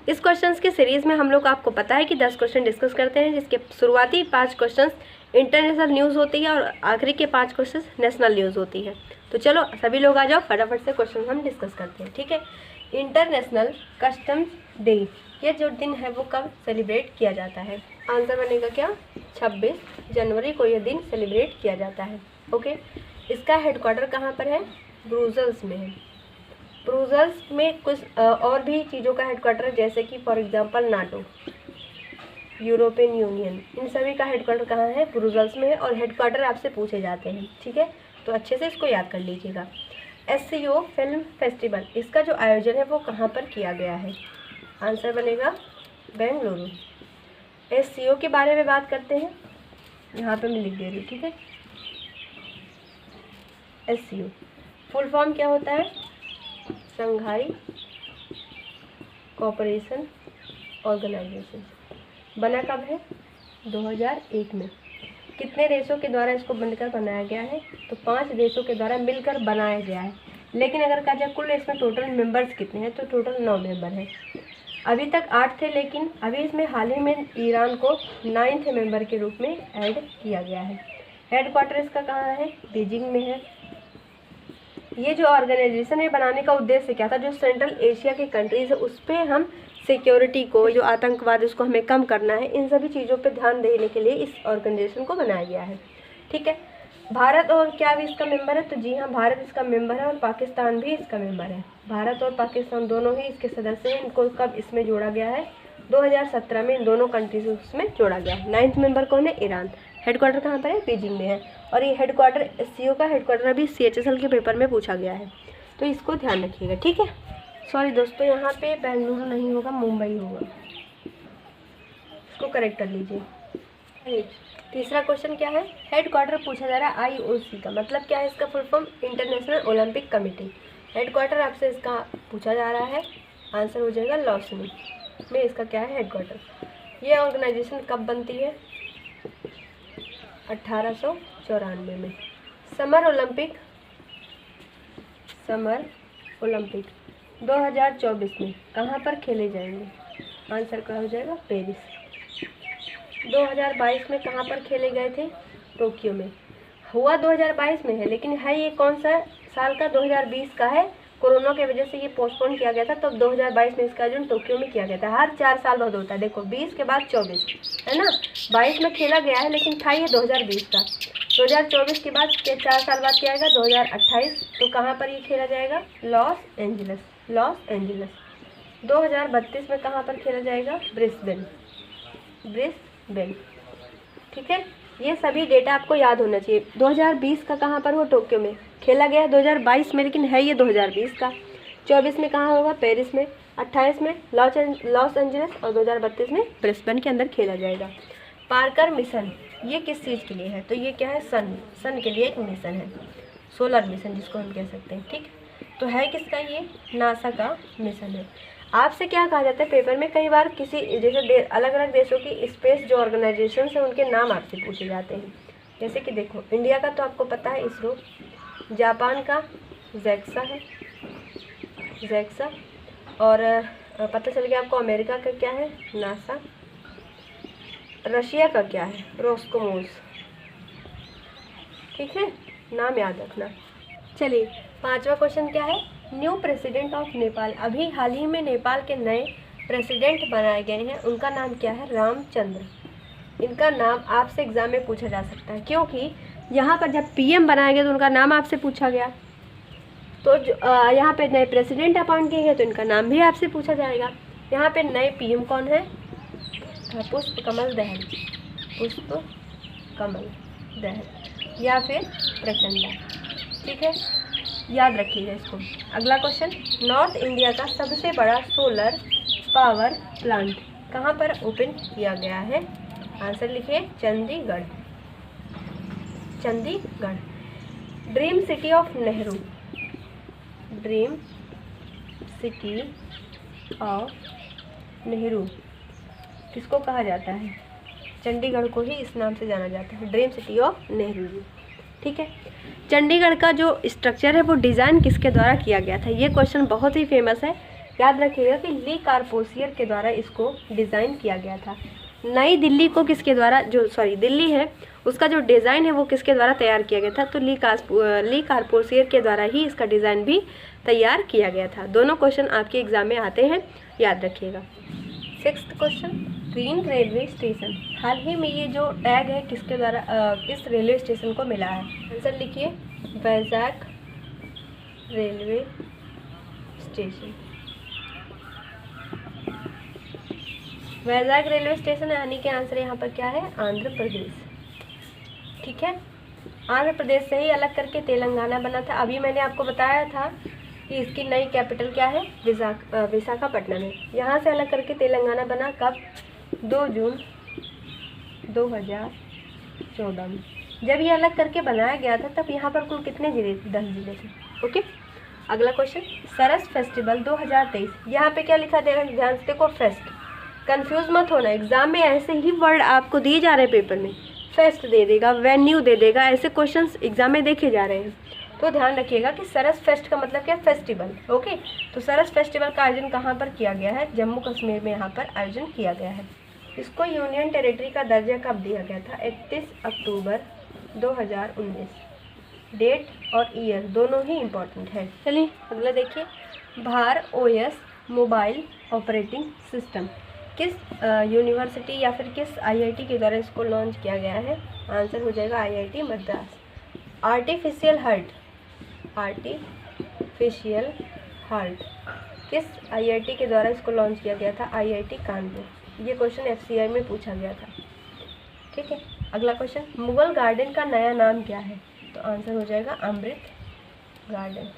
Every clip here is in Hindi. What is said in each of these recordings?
इस क्वेश्चंस के सीरीज़ में हम लोग आपको पता है कि 10 क्वेश्चन डिस्कस करते हैं, जिसके शुरुआती 5 क्वेश्चंस इंटरनेशनल न्यूज़ होती है और आखिरी के 5 क्वेश्चंस नेशनल न्यूज़ होती है। तो चलो सभी लोग आ जाओ, फटाफट से क्वेश्चन हम डिस्कस करते हैं, ठीक है। इंटरनेशनल कस्टम्स डे, ये जो दिन है वो कब सेलिब्रेट किया जाता है? आंसर बनेगा क्या? 26 जनवरी को यह दिन सेलिब्रेट किया जाता है। ओके, इसका हेडक्वार्टर कहाँ पर है? ब्रुसेल्स में है। ब्रुसेल्स में कुछ और भी चीज़ों का हेडक्वार्टर है, जैसे कि for example NATO, European Union, इन सभी का हेडक्वार्टर कहाँ है? ब्रुसेल्स में है। और हेडक्वार्टर आपसे पूछे जाते हैं, ठीक है, तो अच्छे से इसको याद कर लीजिएगा। SCO फिल्म फेस्टिवल, इसका जो आयोजन है वो कहाँ पर किया गया है? आंसर बनेगा बेंगलुरु। SCO के बारे में बात करते हैं, यहाँ पे मैं लिख दे रही हूँ, ठीक है। SCO फुल फॉर्म क्या होता है? Shanghai Cooperation Organisation. बना कब है? 2001 में। कितने देशों के द्वारा इसको बनकर बनाया गया है? तो 5 देशों के द्वारा मिलकर बनाया गया है। लेकिन अगर कहा जाए कुल इसमें टोटल मेंबर्स कितने हैं, तो टोटल 9 मेंबर हैं। अभी तक 8 थे, लेकिन अभी इसमें हाल ही में ईरान को 9th मेंबर के रूप में ऐड किया गया है। हेडक्वार्टर इसका कहाँ है? बीजिंग में है। ये जो ऑर्गेनाइजेशन है बनाने का उद्देश्य क्या था? जो सेंट्रल एशिया के कंट्रीज है उस पर हम सिक्योरिटी को, जो आतंकवाद उसको हमें कम करना है, इन सभी चीज़ों पे ध्यान देने के लिए इस ऑर्गेनाइजेशन को बनाया गया है, ठीक है। भारत और क्या भी इसका मेंबर है? तो जी हाँ, भारत इसका मेंबर है और पाकिस्तान भी इसका मेंबर है। भारत और पाकिस्तान दोनों ही इसके सदस्य हैं। इनको कब इसमें जोड़ा गया है? 2017 में इन दोनों कंट्रीज को इसमें जोड़ा गया है। 9th मेंबर कौन है? ईरान। हेडक्वार्टर कहाँ पर है? बीजिंग में है। और ये हेडक्वार्टर SCO का हेडक्वार्टर अभी CHSL के पेपर में पूछा गया है, तो इसको ध्यान रखिएगा, ठीक है। सॉरी दोस्तों, यहाँ पे बेंगलुरु नहीं होगा, मुंबई होगा, इसको करेक्ट कर लीजिए। तीसरा क्वेश्चन क्या है? हेडक्वार्टर पूछा जा रहा है IOC का, मतलब क्या है इसका full form? International Olympic committee. Headquarter आपसे इसका पूछा जा रहा है, आंसर हो जाएगा लॉसनी में इसका क्या है? हेडक्वार्टर। ये ऑर्गेनाइजेशन कब बनती है? 1894 में। समर ओलंपिक 2024 में कहाँ पर खेले जाएंगे? आंसर क्या हो जाएगा? पेरिस। 2022 में कहाँ पर खेले गए थे? टोक्यो में। हुआ 2022 में है, लेकिन है ये कौन सा साल का? 2020 का है। कोरोना की वजह से ये पोस्टपोन किया गया था, तब 2022 में इसका आयोजन टोक्यो में किया गया था। हर 4 साल बाद होता है, देखो 20 के बाद 24 है ना। 22 में खेला गया है, लेकिन था ये 2020 का। 2024 के बाद 4 साल बाद क्या आएगा? 2028। तो कहाँ पर ये खेला जाएगा? Los Angeles. 2032 में कहाँ पर खेला जाएगा? ब्रिस्बेन, ठीक है। ये सभी डेटा आपको याद होना चाहिए। 2020 का कहाँ पर हुआ? टोक्यो में। खेला गया है 2022 में, लेकिन है ये 2020 का। 24 में कहाँ होगा? पेरिस में। 28 में लॉस एंजलिस और 2032 में ब्रिस्बेन के अंदर खेला जाएगा। पार्कर मिशन ये किस चीज़ के लिए है? तो ये क्या है? सन के लिए एक मिशन है, सोलर मिशन जिसको हम कह सकते हैं, ठीक। तो है किसका? ये नासा का मिशन है। आपसे क्या कहा जाता है पेपर में? कई बार किसी जैसे अलग अलग देशों की स्पेस जो ऑर्गेनाइजेशन है उनके नाम आपसे पूछे जाते हैं। जैसे कि देखो, इंडिया का तो आपको पता है इसरो, जापान का जैक्सा है, और पता चल गया आपको अमेरिका का क्या है? नासा। रशिया का क्या है? रोस्कोमोस, ठीक है, नाम याद रखना। चलिए 5वां क्वेश्चन क्या है? New president of Nepal. अभी हाल ही में नेपाल के नए प्रेसिडेंट बनाए गए हैं, उनका नाम क्या है? रामचंद्र। इनका नाम आपसे एग्जाम में पूछा जा सकता है, क्योंकि यहाँ पर जब PM बनाया गया तो उनका नाम आपसे पूछा गया, तो यहाँ पे नए प्रेसिडेंट अपॉइंट किए गए तो इनका नाम भी आपसे पूछा जाएगा। यहाँ पे नए PM कौन है? पुष्पकमल दहल या फिर प्रचंडा, ठीक है, याद रखिएगा इसको। अगला क्वेश्चन, नॉर्थ इंडिया का सबसे बड़ा सोलर पावर प्लांट कहाँ पर ओपन किया गया है? आंसर लिखिए, Chandigarh. Dream city of Nehru, किसको कहा जाता है? चंडीगढ़ को ही इस नाम से जाना जाता है, ड्रीम सिटी ऑफ नेहरू, ठीक है। चंडीगढ़ का जो स्ट्रक्चर है वो डिज़ाइन किसके द्वारा किया गया था? ये क्वेश्चन बहुत ही फेमस है, याद रखिएगा कि ली कॉर्बूसियर के द्वारा इसको डिज़ाइन किया गया था। नई दिल्ली को किसके द्वारा, दिल्ली है उसका जो डिज़ाइन है वो किसके द्वारा तैयार किया गया था, तो ली कॉर्बूसियर के द्वारा ही इसका डिज़ाइन भी तैयार किया गया था। दोनों क्वेश्चन आपके एग्जाम में आते हैं, याद रखिएगा। 6th question, green railway station, हाल ही में ये जो टैग है किसके द्वारा किस रेलवे स्टेशन को मिला है? आंसर लिखिए, Vizag railway station. Vizag railway station यानी कि आंसर यहाँ पर क्या है, आंध्र प्रदेश। ठीक है, आंध्र प्रदेश से ही अलग करके तेलंगाना बना था। अभी मैंने आपको बताया था कि इसकी नई कैपिटल क्या है, विशाखापट्टनम है। यहाँ से अलग करके तेलंगाना बना कब, 2 जून 2014 में। जब ये अलग करके बनाया गया था तब यहाँ पर कुल कितने जिले थे, 10 जिले थे। ओके, अगला क्वेश्चन, सरस फेस्टिवल 2023, यहाँ पे क्या लिखा देगा, ध्यान से देखो, फेस्ट। कंफ्यूज मत होना, एग्जाम में ऐसे ही वर्ड आपको दिए जा रहे हैं पेपर में, फेस्ट दे देगा, वेन्यू दे देगा, ऐसे क्वेश्चंस एग्जाम में देखे जा रहे हैं। तो ध्यान रखिएगा कि सरस फेस्ट का मतलब क्या, फेस्टिवल। ओके, तो सरस फेस्टिवल का आयोजन कहाँ पर किया गया है, जम्मू कश्मीर में यहाँ पर आयोजन किया गया है। इसको यूनियन टेरिटरी का दर्जा कब दिया गया था, 31 अक्टूबर 2019। डेट और ईयर दोनों ही इम्पोर्टेंट है। चलिए अगला देखिए, भार ओएस मोबाइल ऑपरेटिंग सिस्टम किस यूनिवर्सिटी या फिर किस आईआईटी के द्वारा इसको लॉन्च किया गया है? आंसर हो जाएगा आईआईटी मद्रास। आर्टिफिशियल हार्ट किस आईआईटी के द्वारा इसको लॉन्च किया गया था? आईआईटी कानपुर। ये क्वेश्चन एफसीआई में पूछा गया था। ठीक है, अगला क्वेश्चन, मुगल गार्डन का नया नाम क्या है? तो आंसर हो जाएगा अमृत गार्डन।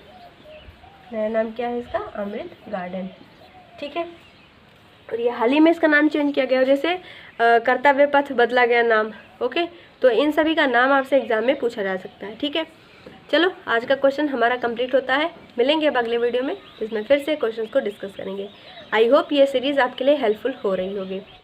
नया नाम क्या है इसका? अमृत गार्डन। ठीक है, और ये हाल ही में इसका नाम चेंज किया गया, जैसे कर्तव्य पथ बदला गया नाम। ओके, तो इन सभी का नाम आपसे एग्जाम में पूछा जा सकता है। ठीक है, चलो आज का क्वेश्चन हमारा कंप्लीट होता है। मिलेंगे अब अगले वीडियो में, जिसमें फिर से क्वेश्चंस को डिस्कस करेंगे। आई होप ये सीरीज़ आपके लिए हेल्पफुल हो रही होगी।